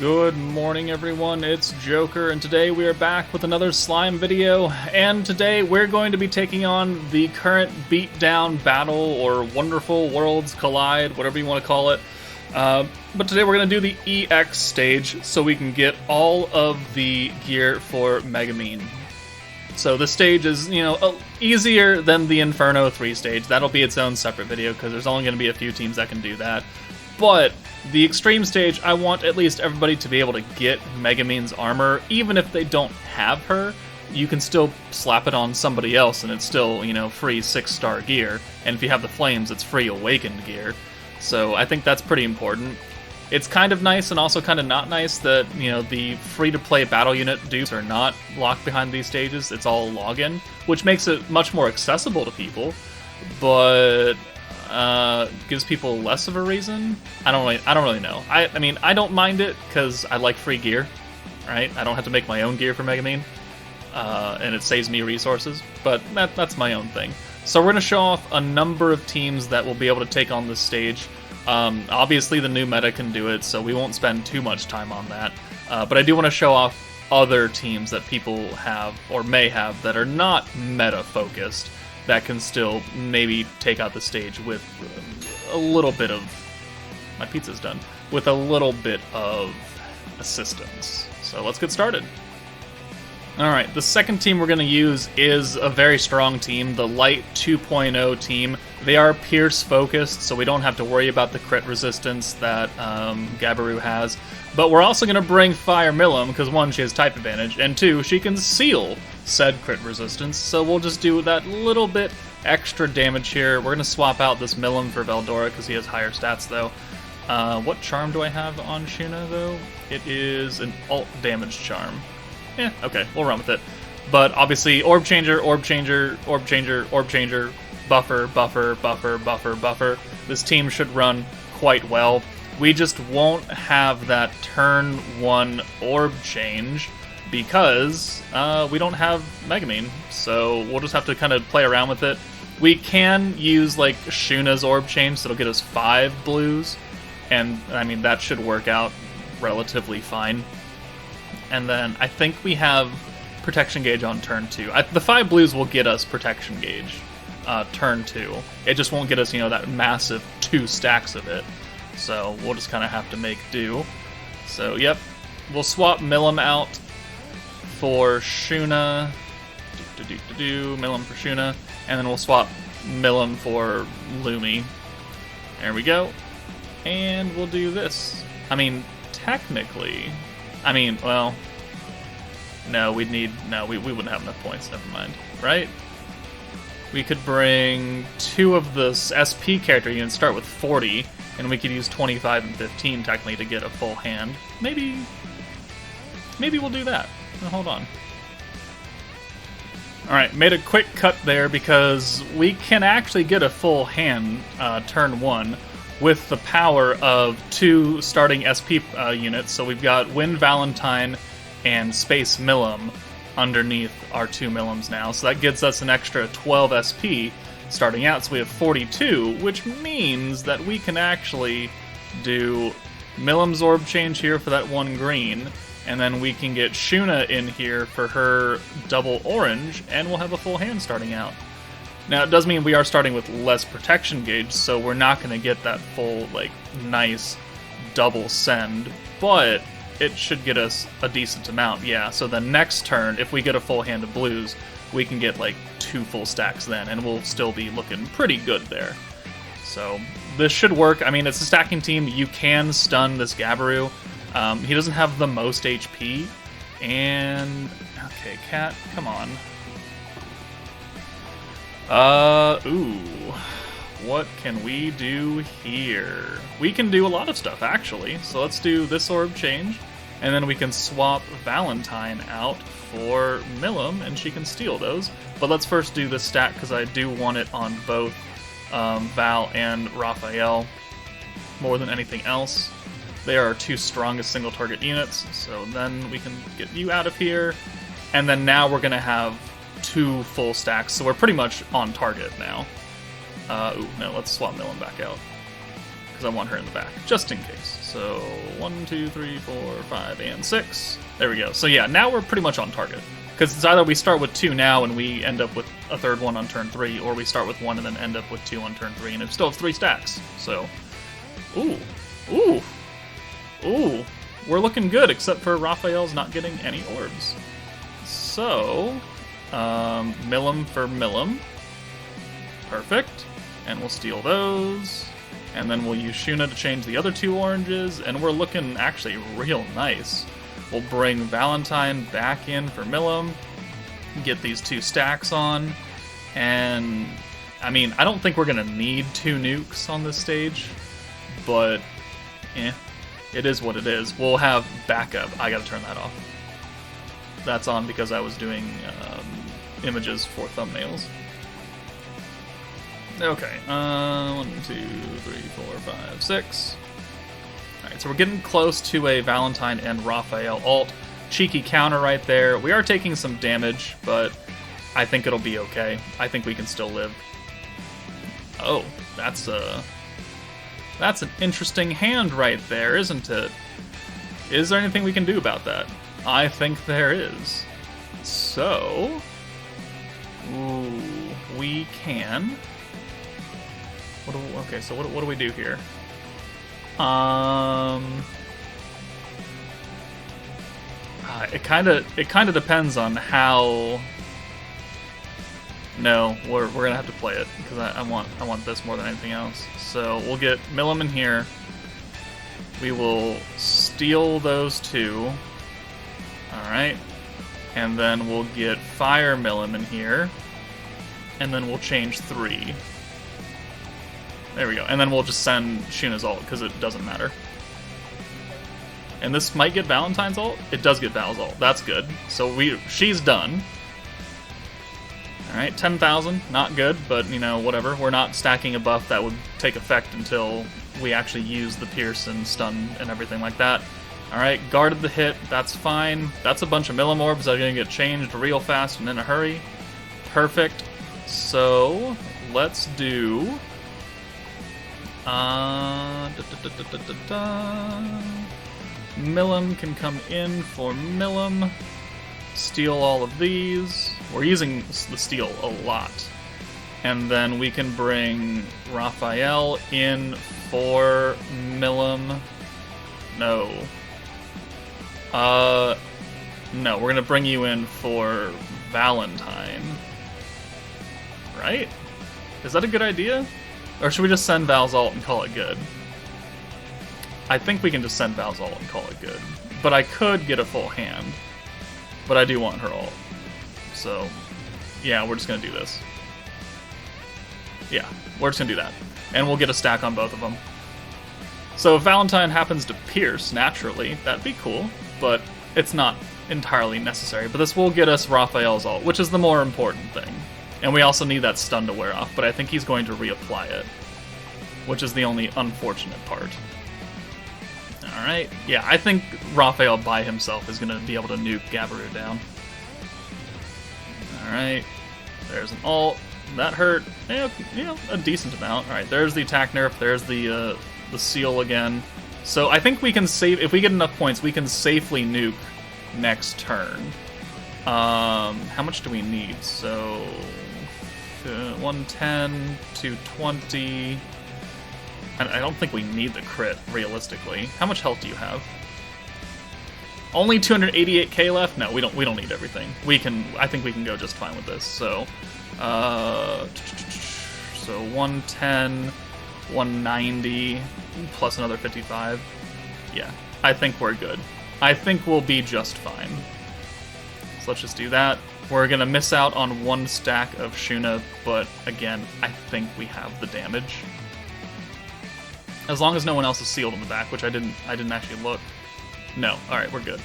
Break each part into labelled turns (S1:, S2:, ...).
S1: Good morning everyone, it's Joker, and today we are back with another slime video, and today we're going to be taking on the current Beatdown Battle, or Wonderful Worlds Collide, whatever you want to call it. But today we're going to do the EX stage, so we can get all of the gear for MEGUMIN. So this stage is, easier than the Inferno 3 stage. That'll be its own separate video, because there's only going to be a few teams that can do that. But the Extreme stage, I want at least everybody to be able to get MEGUMIN's armor, even if they don't have her. You can still slap it on somebody else, and it's still, free 6-star gear. And if you have the flames, it's free awakened gear. So I think that's pretty important. It's kind of nice and also kind of not nice that, the free-to-play battle unit dupes are not locked behind these stages. It's all login, which makes it much more accessible to people, but gives people less of a reason. I don't really know. I mean, I don't mind it because I like free gear, right? I don't have to make my own gear for MEGUMIN, and it saves me resources, but that's my own thing. So we're going to show off a number of teams that will be able to take on this stage. Obviously the new meta can do it, so we won't spend too much time on that. But I do want to show off other teams that people have, or may have, that are not meta-focused, that can still maybe take out the stage with a little bit of... My pizza's done. With a little bit of assistance. So let's get started. Alright, the second team we're going to use is a very strong team, the Light 2.0 team. They are Pierce focused, so we don't have to worry about the crit resistance that Gabiru has. But we're also going to bring Fire Milim, because one, she has type advantage, and two, she can seal said crit resistance, so we'll just do that little bit extra damage here. We're going to swap out this Milim for Veldora, because he has higher stats, though. What charm do I have on Shuna, though? It is an alt damage charm. Okay, we'll run with it. But obviously, Orb Changer, Orb Changer, Orb Changer, Orb Changer, Buffer, Buffer, Buffer, Buffer, Buffer. This team should run quite well. We just won't have that turn 1 Orb Change because we don't have MEGUMIN, so we'll just have to kind of play around with it. We can use, like, Shuna's Orb Change, so it'll get us 5 blues, and, I mean, that should work out relatively fine. And then I think we have Protection Gauge on turn 2. The 5 blues will get us Protection Gauge turn 2. It just won't get us, that massive 2 stacks of it. So we'll just kind of have to make do. So, yep. We'll swap Milim out for Shuna. Milim for Shuna. And then we'll swap Milim for Lumi. There we go. And we'll do this. I mean, technically... well, no, we wouldn't have enough points, never mind, right? We could bring 2 of the SP character units, start with 40, and we could use 25 and 15, technically, to get a full hand. Maybe we'll do that. Now, hold on. Alright, made a quick cut there, because we can actually get a full hand turn 1, with the power of 2 starting SP units. So we've got Wind Valentine and Space Milim underneath our 2 Milims now. So that gives us an extra 12 SP starting out. So we have 42, which means that we can actually do Milim's Orb Change here for that 1 green, and then we can get Shuna in here for her double orange, and we'll have a full hand starting out. Now, it does mean we are starting with less protection gauge, so we're not going to get that full, nice double send, but it should get us a decent amount, yeah. So the next turn, if we get a full hand of blues, we can get, 2 full stacks then, and we'll still be looking pretty good there. So, this should work. I mean, it's a stacking team. You can stun this Gabiru. He doesn't have the most HP, and... Okay, Cat, come on. What can we do here? We can do a lot of stuff, actually. So let's do this Orb Change, and then we can swap Valentine out for Milim, and she can steal those. But let's first do this stack, because I do want it on both Val and Raphael more than anything else. They are our 2 strongest single-target units, so then we can get you out of here. And then now we're going to have 2 full stacks, so we're pretty much on target now. No, let's swap Milim back out. because I want her in the back, just in case. So 1, 2, 3, 4, 5, and 6. There we go. So yeah, now we're pretty much on target. Because it's either we start with 2 now and we end up with a third one on turn 3, or we start with 1 and then end up with 2 on turn 3, and it still have 3 stacks. So, ooh, we're looking good, except for Raphael's not getting any orbs. So, Millum for Millum. Perfect. And we'll steal those. And then we'll use Shuna to change the other 2 oranges, and we're looking actually real nice. We'll bring Valentine back in for Millum, get these 2 stacks on, and I mean, I don't think we're gonna need 2 nukes on this stage, but it is what it is. We'll have backup. I gotta turn that off. That's on because I was doing images for thumbnails. Okay, 1, 2, 3, 4, 5, 6. Alright, so we're getting close to a Valentine and Raphael ult. Cheeky counter right there. We are taking some damage, but I think it'll be okay. I think we can still live. Oh, that's an interesting hand right there, isn't it? Is there anything we can do about that? I think there is. So, we can. Okay, so what do we do here? It kind of depends on how. No, we're gonna have to play it because I want this more than anything else. So we'll get Millum in here. We will steal those 2. All right, and then we'll get Fire Millum in here, and then we'll change 3. There we go. And then we'll just send Shuna's ult, because it doesn't matter. And this might get Valentine's ult? It does get Val's ult. That's good. So she's done. Alright, 10,000. Not good, but, you know, whatever. We're not stacking a buff that would take effect until we actually use the pierce and stun and everything like that. Alright, guarded the hit. That's fine. That's a bunch of Millum orbs that are going to get changed real fast and in a hurry. Perfect. So, let's do... Millum can come in for Millum. Steal all of these. We're using the steal a lot. And then we can bring Raphael in for Millum. No. No, we're gonna bring you in for Valentine. Right? Is that a good idea? Or should we just send Val's ult and call it good? I think we can just send Val's ult and call it good. But I could get a full hand. But I do want her ult. So, yeah, we're just gonna do this. Yeah, we're just gonna do that. And we'll get a stack on both of them. So if Valentine happens to pierce naturally, that'd be cool. But it's not entirely necessary. But this will get us Raphael's ult, which is the more important thing. And we also need that stun to wear off, but I think he's going to reapply it, which is the only unfortunate part. Alright, yeah, I think Raphael by himself is going to be able to nuke Gabiru down. Alright, there's an ult. That hurt, you know, a decent amount. Alright, there's the attack nerf, there's the seal again. So I think we can save, if we get enough points, we can safely nuke next turn. How much do we need? So... 110, 220. I don't think we need the crit, realistically. How much health do you have? Only 288k left? No, we don't need everything. I think we can go just fine with this. So 110, 190 plus another 55. Yeah, I think we're good. I think we'll be just fine. So let's just do that. We're gonna miss out on 1 stack of Shuna, but again, I think we have the damage. As long as no one else is sealed in the back, which I didn't actually look. No, alright, we're good.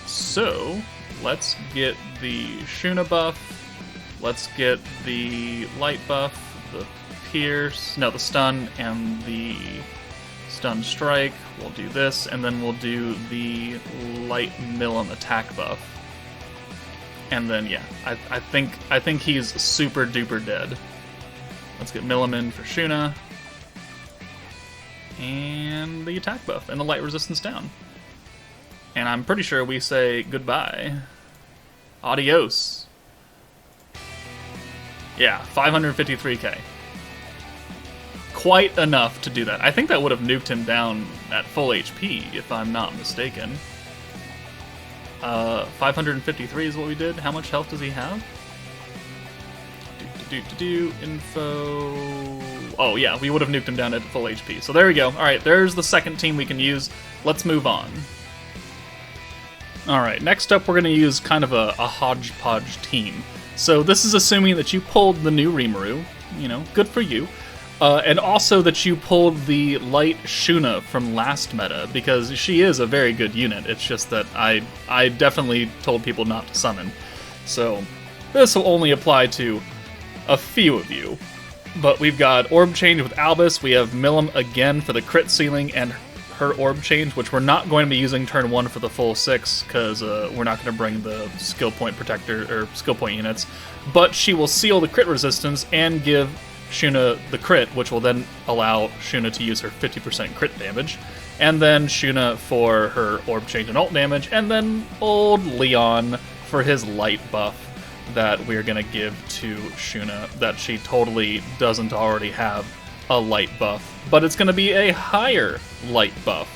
S1: So, let's get the Shuna buff, let's get the light buff, the pierce, no, the stun, and the stun strike. We'll do this, and then we'll do the light Millum attack buff. And then, yeah, I think he's super duper dead. Let's get Millum in for Shuna. and the attack buff, and the light resistance down. And I'm pretty sure we say goodbye. Adios. Yeah, 553k. Quite enough to do that. I think that would have nuked him down at full HP, if I'm not mistaken. 553 is what we did. How much health does he have? Info. Oh yeah, we would have nuked him down at full HP. So there we go. Alright, there's the second team we can use. Let's move on. Alright, next up we're going to use kind of a hodgepodge team. So this is assuming that you pulled the new Rimuru. You know, good for you. And also that you pulled the light Shuna from last meta, because she is a very good unit. It's just that I definitely told people not to summon. So this will only apply to a few of you. But we've got Orb Change with Albus, we have Millum again for the crit ceiling and her Orb Change, which we're not going to be using turn 1 for the full 6, because we're not going to bring the skill point protector, or skill point units. But she will seal the crit resistance and give Shuna the crit, which will then allow Shuna to use her 50% crit damage, and then Shuna for her Orb Change and ult damage, and then old Leon for his light buff that we're going to give to Shuna, that she totally doesn't already have a light buff, but it's going to be a higher light buff.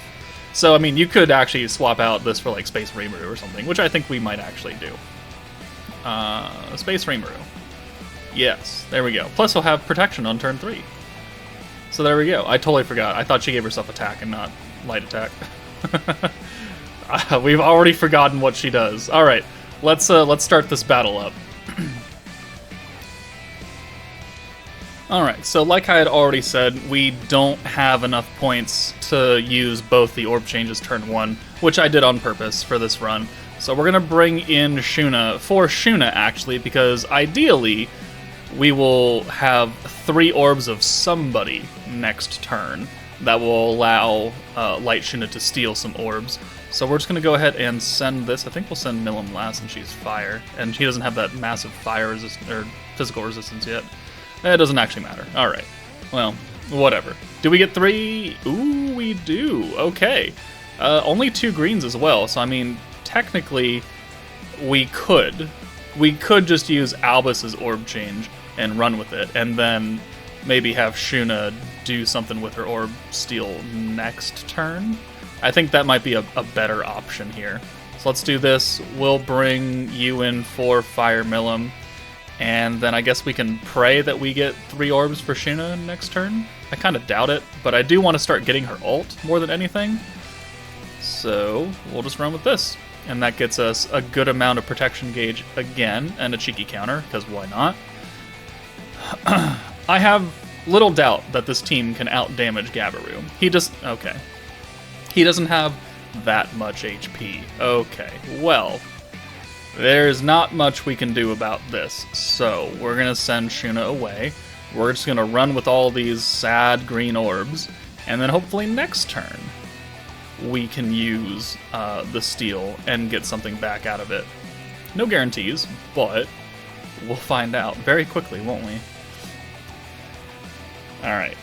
S1: So, I mean, you could actually swap out this for, like, Space Rimuru or something, which I think we might actually do. Space Rimuru. Yes, there we go. Plus, he'll have protection on turn 3. So there we go. I totally forgot. I thought she gave herself attack and not light attack. We've already forgotten what she does. All right, let's start this battle up. All right, so like I had already said, we don't have enough points to use both the Orb Changes turn 1, which I did on purpose for this run. So we're gonna bring in Shuna, for Shuna actually, because ideally we will have 3 orbs of somebody next turn that will allow Light Shuna to steal some orbs. So we're just going to go ahead and send this. I think we'll send Millum last, and she's fire. And she doesn't have that massive fire resist or physical resistance yet. It doesn't actually matter. Alright. Well, whatever. Do we get 3? Ooh, we do. Okay. Only 2 greens as well. So, I mean, technically, we could just use Albus's Orb Change and run with it, and then maybe have Shuna do something with her Orb Steal next turn. I think that might be a better option here. So let's do this. We'll bring you in for Fire Millum, and then I guess we can pray that we get 3 orbs for Shuna next turn. I kind of doubt it, but I do want to start getting her ult more than anything. So we'll just run with this. And that gets us a good amount of protection gauge again, and a cheeky counter, because why not? I have little doubt that this team can out-damage Gabiru. Okay. He doesn't have that much HP. Okay, well, there's not much we can do about this. So, we're going to send Shuna away. We're just going to run with all these sad green orbs, and then hopefully next turn we can use the steal and get something back out of it. No guarantees, but we'll find out very quickly, won't we? Alright.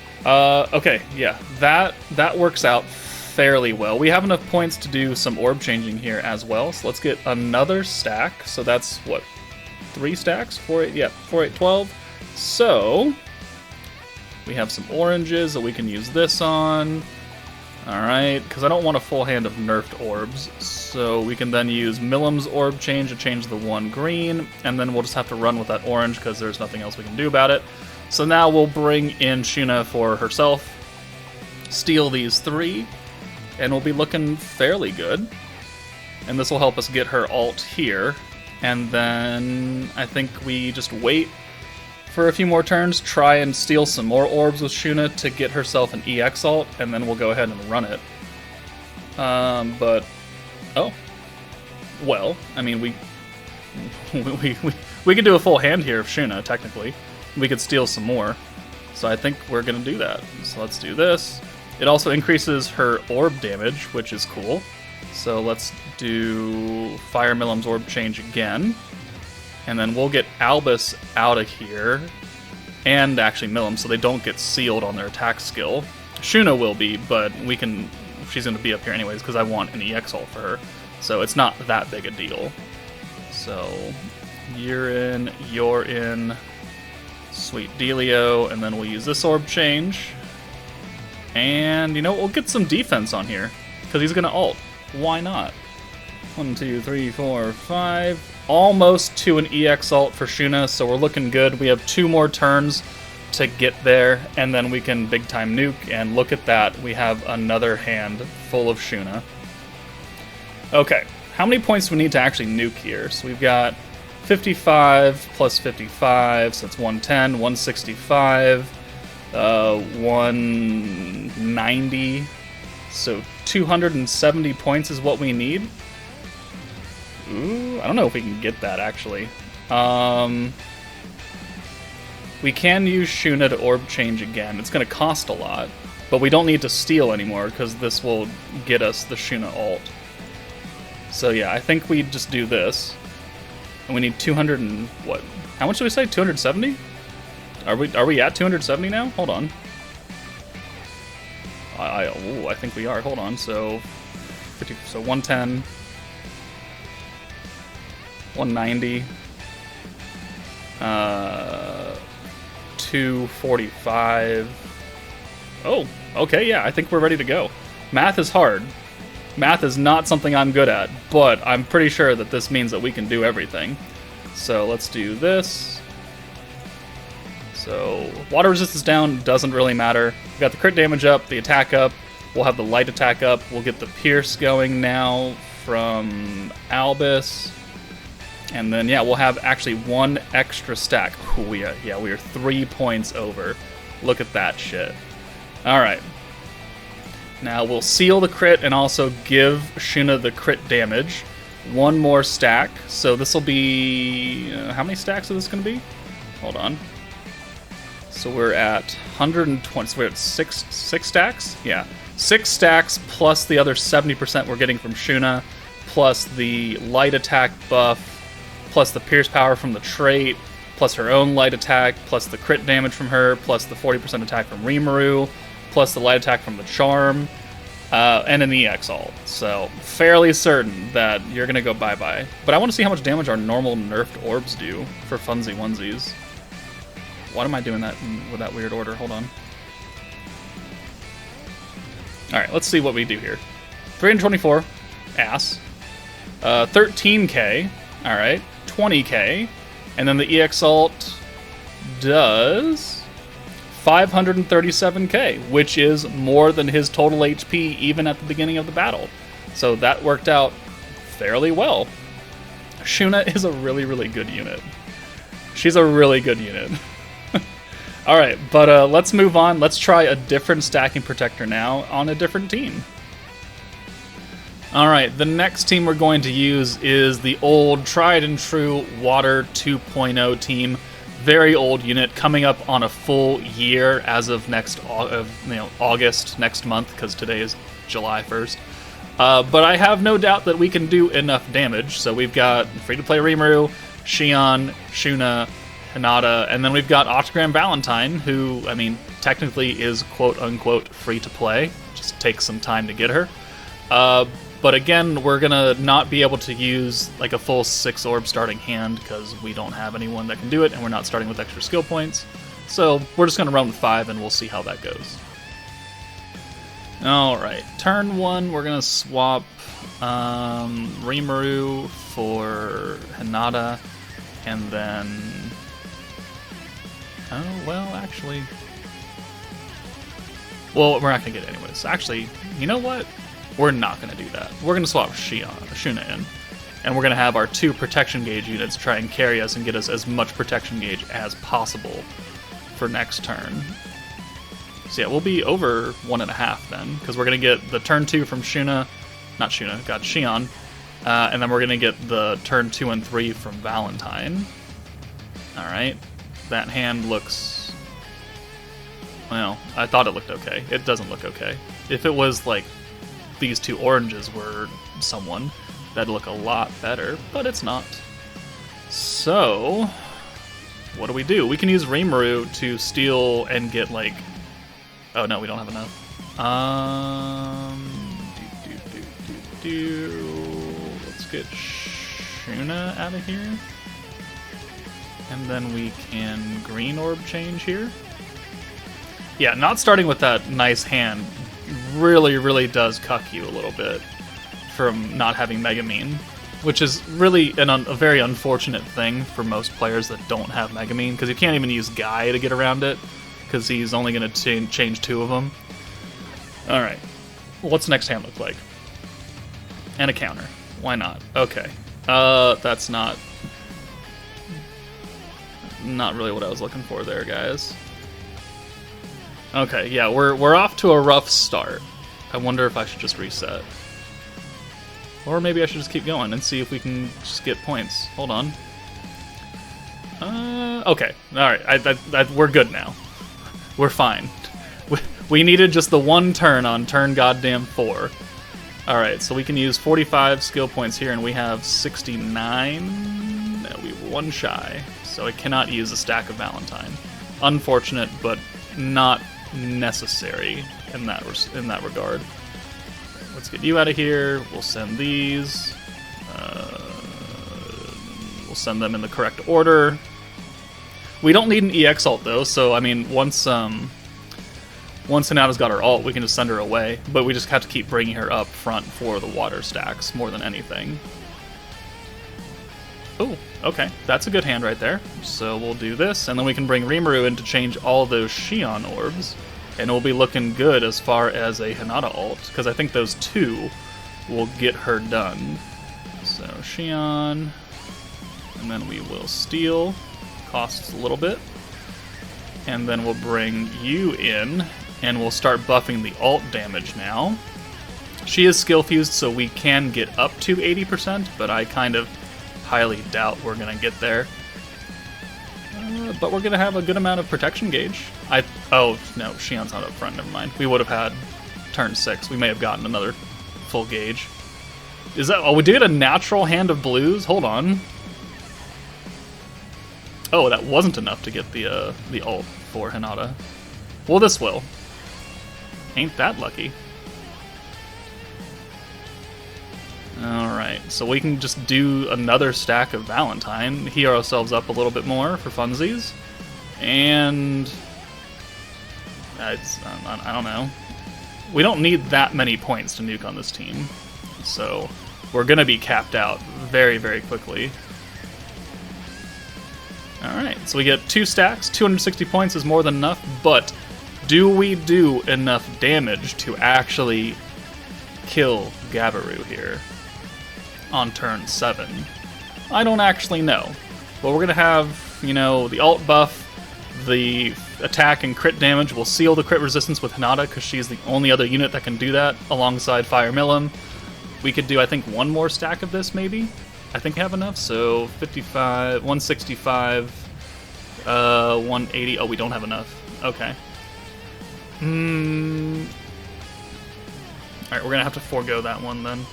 S1: Okay, yeah, that works out fairly well. We have enough points to do some orb changing here as well, so let's get another stack. So that's, what, 3 stacks? 4, 8, yeah, 4, 8, 12. So, we have some oranges that we can use this on. Alright, because I don't want a full hand of nerfed orbs, so we can then use Millum's orb change to change the 1 green, and then we'll just have to run with that orange because there's nothing else we can do about it. So now we'll bring in Shuna for herself, steal these 3, and we'll be looking fairly good. And this will help us get her ult here, and then I think we just wait for a few more turns, try and steal some more orbs with Shuna to get herself an EX ult, and then we'll go ahead and run it. But, oh, well, I mean, we could do a full hand here of Shuna, technically. We could steal some more, so I think we're going to do that. So let's do this. It also increases her orb damage, which is cool. So let's do Fire Millum's orb change again. And then we'll get Albus out of here, and actually Millum, so they don't get sealed on their attack skill. Shuna will be, but we can. She's going to be up here anyways because I want an EX ult for her. So it's not that big a deal. So you're in. Sweet dealio, and then we'll use this orb change. And, you know, we'll get some defense on here, because he's going to ult. Why not? 1, 2, 3, 4, 5. Almost to an EX ult for Shuna, so we're looking good. We have 2 more turns to get there, and then we can big time nuke, and look at that. We have another hand full of Shuna. Okay, how many points do we need to actually nuke here? So we've got 55 plus 55, so it's 110, 165, 190, so 270 points is what we need. Ooh, I don't know if we can get that, actually. We can use Shuna to orb change again. It's going to cost a lot, but we don't need to steal anymore, because this will get us the Shuna ult. So yeah, I think we just do this. And we need 200 and what? How much did we say? 270? Are we at 270 now? Hold on. I think we are. Hold on. So 50, so 110, 190, 245. Oh, okay, yeah, I think we're ready to go. Math is hard. Math is not something I'm good at, but I'm pretty sure that this means that we can do everything. So let's do this. So water resistance down, doesn't really matter. We got the crit damage up, the attack up. We'll have the light attack up. We'll get the pierce going now from Albus. And then, yeah, we'll have actually 1 extra stack. Ooh, we are 3 points over. Look at that shit. All right. Now we'll seal the crit and also give Shuna the crit damage. 1 more stack. So this will be... how many stacks is this going to be? Hold on. So we're at 120. So we're at 6 stacks? Yeah. 6 stacks plus the other 70% we're getting from Shuna, plus the light attack buff, plus the pierce power from the trait, plus her own light attack, plus the crit damage from her, plus the 40% attack from Rimuru, plus the light attack from the charm, and an EX ult. So, fairly certain that you're going to go bye-bye. But I want to see how much damage our normal nerfed orbs do for funsy onesies. Why am I doing that with that weird order? Hold on. Alright, let's see what we do here. 324, ass. 13k, alright. 20k, and then the EX ult does 537k, which is more than his total HP even at the beginning of the battle. So that worked out fairly well. Shuna is a really, really good unit. She's a really good unit. Alright, but let's move on. Let's try a different stacking protector now on a different team. Alright, the next team we're going to use is the old, tried and true Water 2.0 team. Very old unit, coming up on a full year as of August next month, because today is July 1st. But I have no doubt that we can do enough damage. So we've got free-to-play Rimuru, Xion, Shuna, Hinata, and then we've got Octagram Valentine, who, I mean, technically is quote-unquote free-to-play. Just takes some time to get her. But again, we're going to not be able to use like a full 6 orb starting hand because we don't have anyone that can do it, and we're not starting with extra skill points. So we're just going to run with 5, and we'll see how that goes. Alright, turn 1, we're going to swap Rimuru for Hinata, and then... oh, well, actually... well, we're not going to get it anyways. Actually, you know what? We're not going to do that. We're going to swap Shuna in, and we're going to have our 2 protection gauge units try and carry us and get us as much protection gauge as possible for next turn. So yeah, we'll be over 1.5 then, because we're going to get the turn 2 from Xion, and then we're going to get the turn 2 and 3 from Valentine. Alright, that hand looks... well, I thought it looked okay. It doesn't look okay. If it was like these 2 oranges were someone, that'd look a lot better, but it's not. So, what do? We can use Rimuru to steal and get like... oh no, we don't have enough. Let's get Shuna out of here. And then we can green orb change here. Yeah, not starting with that nice hand really does cuck you a little bit from not having MEGUMIN, which is really a very unfortunate thing for most players that don't have MEGUMIN, because you can't even use Guy to get around it, because he's only going to change 2 of them. Alright, what's the next hand look like? And a counter. Why not? Okay. That's not really what I was looking for there, guys. Okay, yeah, we're off to a rough start. I wonder if I should just reset. Or maybe I should just keep going and see if we can just get points. Hold on. Okay. Alright, we're good now. We're fine. We needed just the 1 turn on turn goddamn 4. Alright, so we can use 45 skill points here, and we have 69. No, we were 1 shy. So I cannot use a stack of Valentine. Unfortunate, but not necessary in that regard. Let's get you out of here. We'll send these. We'll send them in the correct order. We don't need an EX ult though, so I mean, once Hinata's got her ult, we can just send her away. But we just have to keep bringing her up front for the water stacks more than anything. Oh, okay, that's a good hand right there. So we'll do this, and then we can bring Rimuru in to change all those Shion orbs, and we'll be looking good as far as a Hinata ult, because I think those 2 will get her done. So Shion, and then we will steal, costs a little bit, and then we'll bring you in, and we'll start buffing the ult damage now. She is skill fused, so we can get up to 80%, but I kind of highly doubt we're going to get there. But we're going to have a good amount of protection gauge. Oh, no, Shion's not up front, never mind. We would have had turn 6. We may have gotten another full gauge. Is that... Oh, we did a natural hand of blues? Hold on. Oh, that wasn't enough to get the ult for Hinata. Well, this will. Ain't that lucky. Alright, so we can just do another stack of Valentine, heal ourselves up a little bit more for funsies, and... I don't know. We don't need that many points to nuke on this team, so we're going to be capped out very quickly. Alright, so we get 2 stacks, 260 points is more than enough, but do we do enough damage to actually kill Gabiru here on turn 7? I don't actually know. But we're going to have, you know, the ult buff, the attack and crit damage will seal the crit resistance with Hinata because she's the only other unit that can do that alongside Fire Milim. We could do, I think, 1 more stack of this maybe? I think we have enough, so 55, 165, 180. Oh, we don't have enough. Okay. Alright, we're going to have to forego that one then.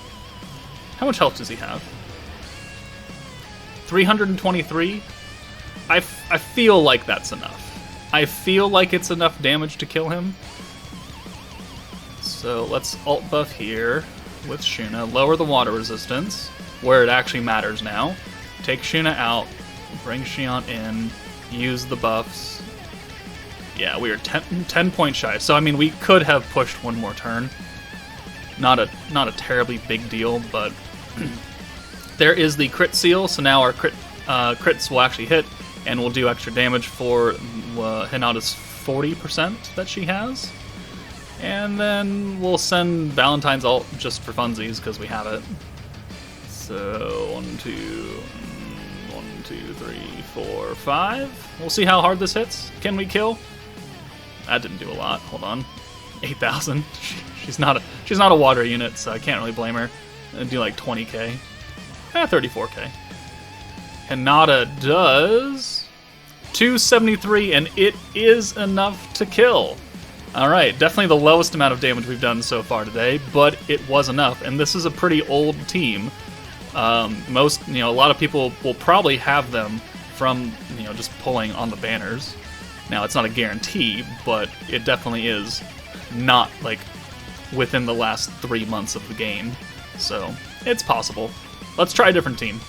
S1: How much health does he have? 323? I feel like that's enough. I feel like it's enough damage to kill him. So let's ult buff here with Shuna. Lower the water resistance, where it actually matters now. Take Shuna out, bring Shion in, use the buffs. Yeah, we are 10 points shy. So, I mean, we could have pushed 1 more turn. Not a terribly big deal, but there is the crit seal, so now our crits will actually hit, and we'll do extra damage for Hinata's 40% that she has. And then we'll send Valentine's ult just for funsies, because we have it. So, 1, 2, 3, 4, 5. We'll see how hard this hits. Can we kill? That didn't do a lot. Hold on. 8,000. She's not a water unit, so I can't really blame her. I'd do like 20k. 34k. Hinata does 273, and it is enough to kill. Alright, definitely the lowest amount of damage we've done so far today, but it was enough, and this is a pretty old team. A lot of people will probably have them from, just pulling on the banners. Now, it's not a guarantee, but it definitely is not, like, within the last 3 months of the game. So, it's possible. Let's try a different team.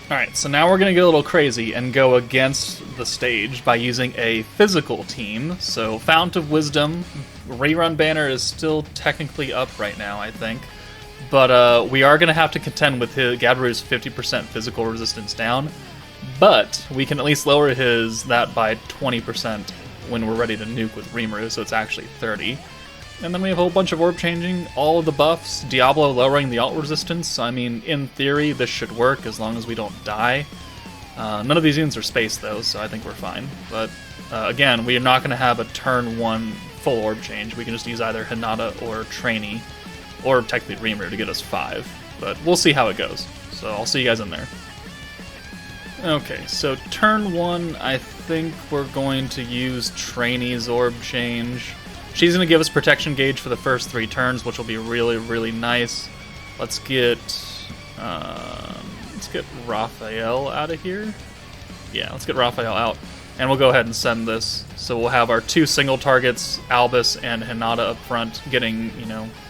S1: Alright, so now we're going to get a little crazy and go against the stage by using a physical team. So, Fount of Wisdom, rerun banner is still technically up right now, I think. But we are going to have to contend with Gabiru's 50% physical resistance down. But we can at least lower that by 20% when we're ready to nuke with Rimuru, so it's actually 30. And then we have a whole bunch of orb changing, all of the buffs, Diablo lowering the alt resistance. I mean, in theory, this should work as long as we don't die. None of these units are spaced, though, so I think we're fine. But, again, we are not going to have a turn 1 full orb change. We can just use either Hinata or Trainee, or technically Rimuru to get us 5. But we'll see how it goes. So I'll see you guys in there. Okay, so turn 1, I think we're going to use Trainee's orb change. She's going to give us protection gauge for the first 3 turns, which will be really, really nice. Let's get Raphael out of here. Yeah, let's get Raphael out. And we'll go ahead and send this. So we'll have our 2 single targets, Albus and Hinata up front, getting,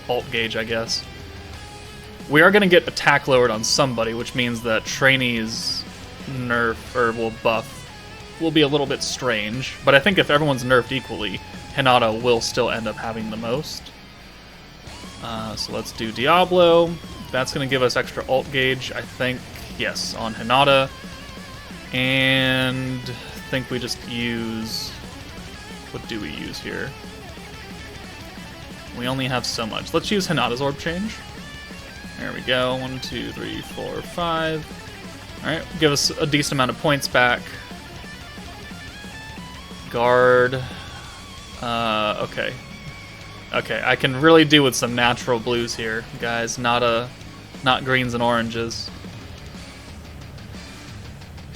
S1: alt gauge, I guess. We are going to get attack lowered on somebody, which means that Trainee's nerf, or buff, will be a little bit strange. But I think if everyone's nerfed equally, Hinata will still end up having the most. So let's do Diablo. That's going to give us extra alt gauge, I think. Yes, on Hinata. And I think we just use... What do we use here? We only have so much. Let's use Hinata's orb change. There we go. 1, 2, 3, 4, 5. Alright, give us a decent amount of points back. Guard... okay. Okay, I can really do with some natural blues here, guys, not greens and oranges.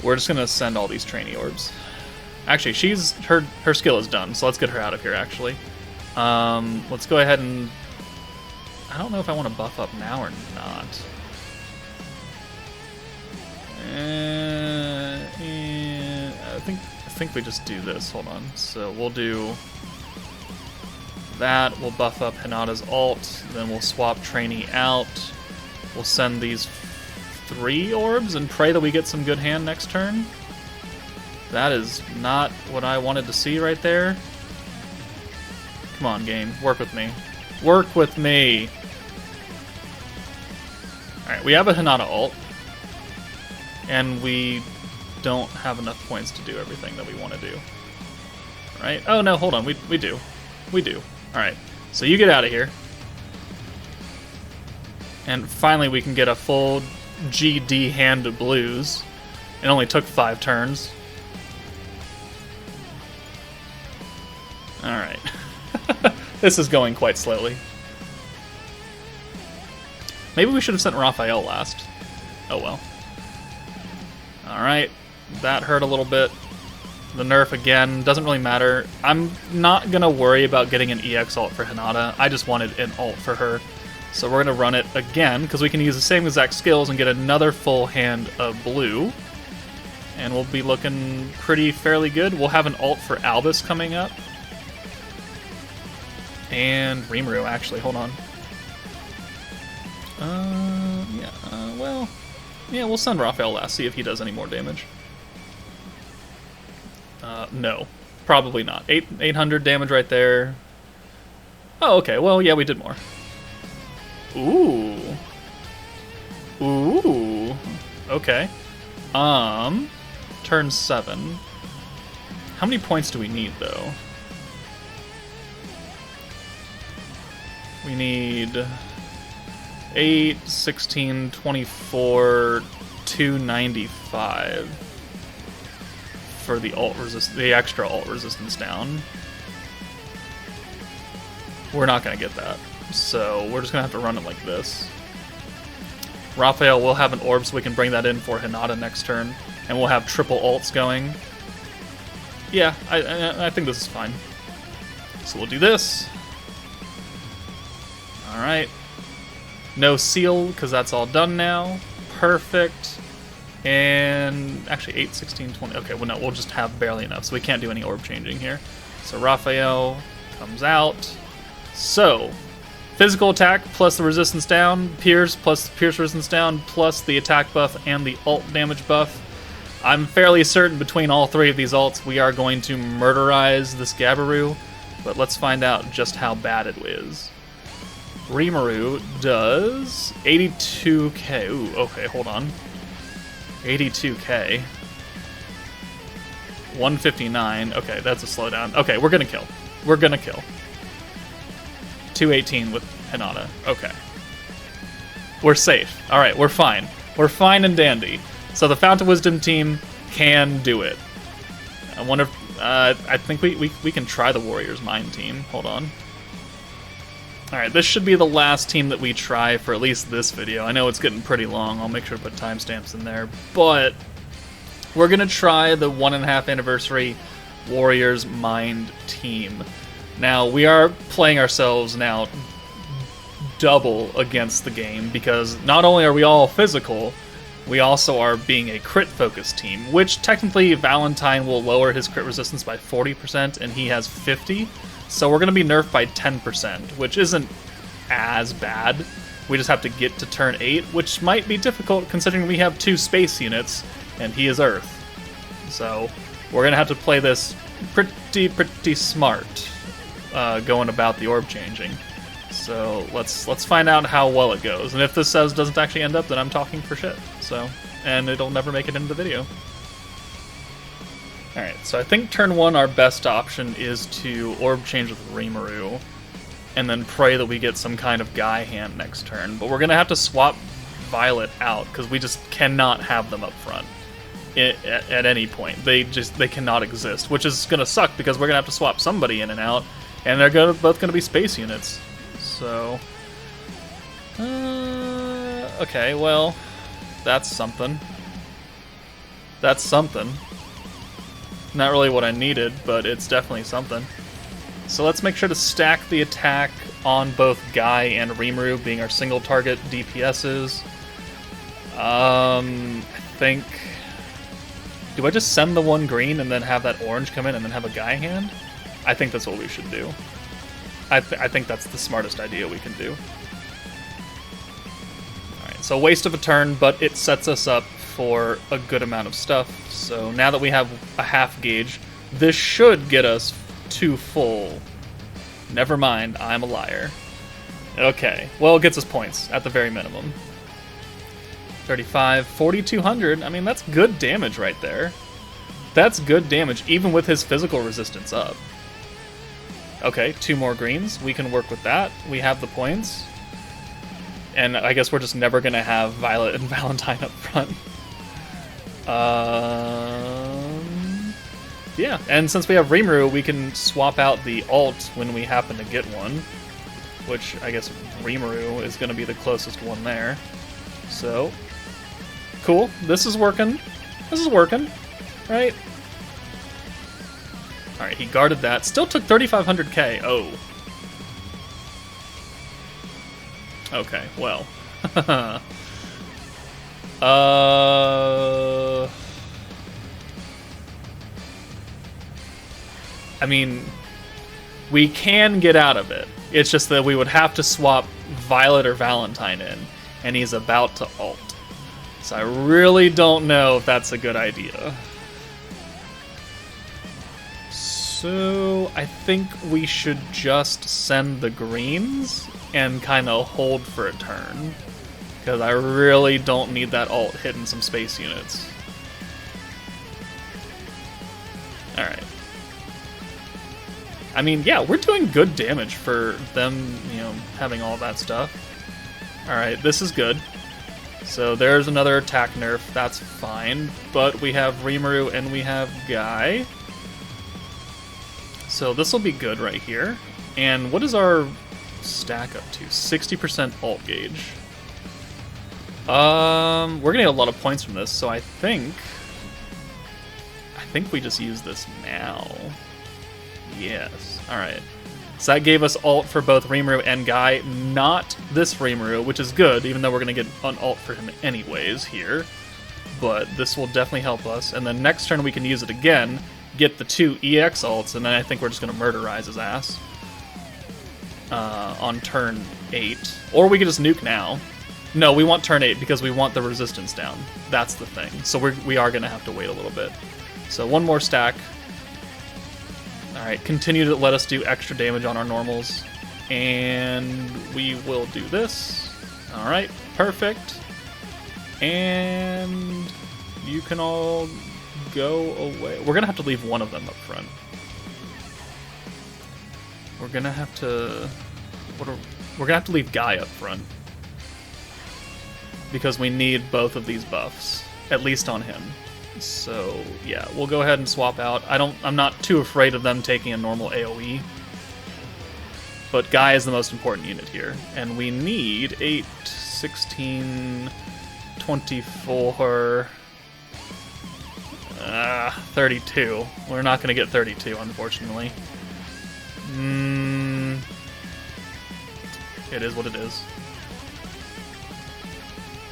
S1: We're just gonna send all these Trainee orbs. Actually, her skill is done, so let's get her out of here, actually. Let's go ahead and... I don't know if I want to buff up now or not. I think we just do this. Hold on. So we'll do that. We'll buff up Hinata's alt. Then we'll swap Trainee out. We'll send these 3 orbs and pray that we get some good hand next turn. That is not what I wanted to see right there. Come on, game. Work with me. Work with me! Alright, we have a Hinata alt. And we don't have enough points to do everything that we want to do. Right? Oh, no, hold on. We do. We do. Alright, so you get out of here. And finally we can get a full GD hand of blues. It only took 5 turns. Alright. This is going quite slowly. Maybe we should have sent Raphael last. Oh well. Alright, that hurt a little bit. The nerf again, doesn't really matter. I'm not going to worry about getting an EX ult for Hinata. I just wanted an ult for her. So we're going to run it again, because we can use the same exact skills and get another full hand of blue. And we'll be looking fairly good. We'll have an ult for Albus coming up. And Rimuru, actually, hold on. Yeah, we'll send Raphael last, see if he does any more damage. No, probably not. 800 damage right there. Oh, okay, well, yeah, we did more. Ooh. Ooh. Okay. Turn 7. How many points do we need, though? We need 8, 16, 24, 295 for the extra alt resistance down. We're not going to get that, so we're just going to have to run it like this. Raphael will have an orb so we can bring that in for Hinata next turn, and we'll have triple ults going. Yeah, I think this is fine. So we'll do this. Alright. No seal, because that's all done now. Perfect. And actually 8, 16, 20. Okay, well no, we'll just have barely enough, so we can't do any orb changing here. So Raphael comes out. So, physical attack plus the resistance down, Pierce plus the Pierce resistance down, plus the attack buff and the ult damage buff. I'm fairly certain between all three of these ults we are going to murderize this Gabiru, but let's find out just how bad it is. Rimuru does 82k. Ooh, okay, hold on. 82k. 159. Okay, that's a slowdown. Okay, we're gonna kill. We're gonna kill. 218 with Hinata. Okay. We're safe. Alright, we're fine. We're fine and dandy. So the Fount of Wisdom team can do it. I wonder if, I think we can try the Warriors Mind team. Hold on. Alright, this should be the last team that we try for at least this video. I know it's getting pretty long. I'll make sure to put timestamps in there. But we're going to try the 1.5 anniversary Warriors Mind team. Now, we are playing ourselves now double against the game because not only are we all physical, we also are being a crit-focused team, which technically Valentine will lower his crit resistance by 40% and he has 50%. So we're going to be nerfed by 10%, which isn't as bad. We just have to get to turn 8, which might be difficult considering we have 2 space units and he is Earth. So we're going to have to play this pretty smart going about the orb changing. So let's find out how well it goes. And if this says doesn't actually end up, then I'm talking for shit. So, and it'll never make it into the video. Alright, so I think turn 1 our best option is to orb change with Rimuru, and then pray that we get some kind of Guy hand next turn. But we're gonna have to swap Violet out, because we just cannot have them up front at any point. They cannot exist, which is gonna suck because we're gonna have to swap somebody in and out, and they're both gonna be space units. So, okay, well, that's something. That's something. Not really what I needed, but it's definitely something. So let's make sure to stack the attack on both Guy and Rimuru, being our single target DPSs. I think... Do I just send the one green and then have that orange come in and then have a Guy hand? I think that's what we should do. I think that's the smartest idea we can do. Alright, so waste of a turn, but it sets us up for a good amount of stuff. So now that we have a half gauge, this should get us to full. Never mind, I'm a liar. Okay, well, it gets us points at the very minimum. 35, 4,200. I mean, that's good damage right there. That's good damage, even with his physical resistance up. Okay, 2 more greens. We can work with that. We have the points. And I guess we're just never going to have Violet and Valentine up front. Yeah, and since we have Rimuru, we can swap out the ult when we happen to get one. Which, I guess Rimuru is going to be the closest one there. So, cool. This is working. This is working, right? Alright, he guarded that. Still took 3,500k. Oh. Okay, well. I mean, we can get out of it. It's just that we would have to swap Violet or Valentine in, and he's about to ult. So I really don't know if that's a good idea. So I think we should just send the greens and kind of hold for a turn, because I really don't need that ult hitting some space units. Alright. I mean, yeah, we're doing good damage for them, you know, having all that stuff. Alright, this is good. So there's another attack nerf, that's fine. But we have Rimuru and we have Guy. So this will be good right here. And what is our stack up to? 60% ult gauge. We're gonna get a lot of points from this, so I think we just use this now. Yes. Alright. So that gave us ult for both Rimuru and Guy, not this Rimuru, which is good, even though we're going to get an ult for him anyways here. But this will definitely help us. And then next turn we can use it again, get the 2 EX ults, and then I think we're just going to murderize his ass. on turn 8. Or we could just nuke now. No, we want turn 8 because we want the resistance down. That's the thing. So we are going to have to wait a little bit. So one more stack. Alright, continue to let us do extra damage on our normals. And we will do this. Alright, perfect. And you can all go away. We're going to have to leave one of them up front. We're going to have to... we're going to have to leave Guy up front. Because we need both of these buffs. At least on him. So, yeah, we'll go ahead and swap out. I'm not too afraid of them taking a normal AoE. But Guy is the most important unit here. And we need 8, 16, 24, 32. We're not going to get 32, unfortunately. It is what it is.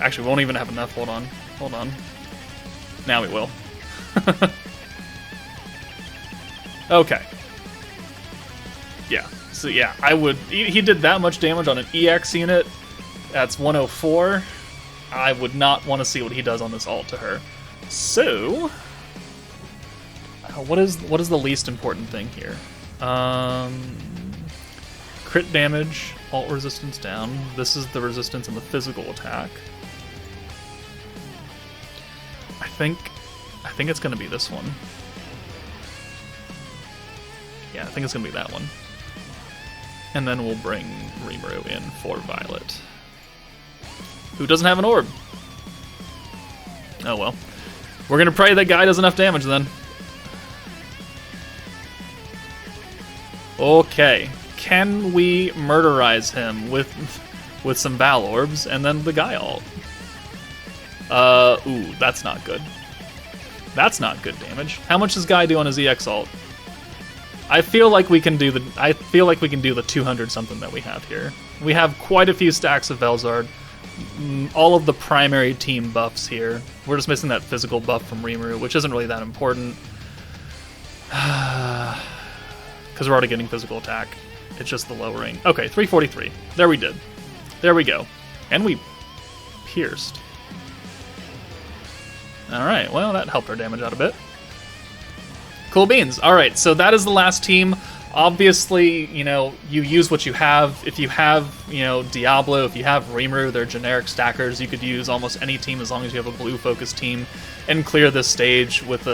S1: Actually, we won't even have enough. Hold on. Hold on. Now we will. Okay. Yeah. So yeah, I would... He did that much damage on an EX unit. That's 104. I would not want to see what he does on this ult to her. So... what is the least important thing here? Crit damage, ult resistance down. This is the resistance and the physical attack. I think it's going to be this one. Yeah, I think it's going to be that one. And then we'll bring Rimuru in for Violet, who doesn't have an orb. Oh well. We're going to pray that Guy does enough damage then. Okay. Can we murderize him with some Val Orbs and then the Guy ult? Ooh, that's not good. That's not good damage. How much does Guy do on his EX ult? I feel like we can do the 200 something that we have here. We have quite a few stacks of Velzard. All of the primary team buffs here. We're just missing that physical buff from Rimuru, which isn't really that important. Because we're already getting physical attack. It's just the lowering. Okay, 343. There we did. There we go. And we pierced. Alright, well, that helped our damage out a bit. Cool beans. Alright, so that is the last team. Obviously, you know, you use what you have. If you have, you know, Diablo, if you have Rimuru, they're generic stackers. You could use almost any team as long as you have a blue-focused team and clear this stage with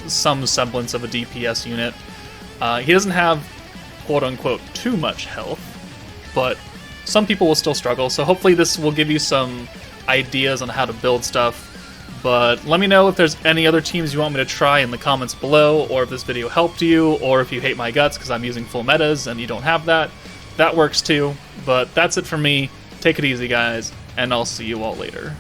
S1: some semblance of a DPS unit. He doesn't have, quote-unquote, too much health, but some people will still struggle, so hopefully this will give you some ideas on how to build stuff. But let me know if there's any other teams you want me to try in the comments below, or if this video helped you, or if you hate my guts because I'm using full metas and you don't have that. That works too. But that's it for me. Take it easy, guys, and I'll see you all later.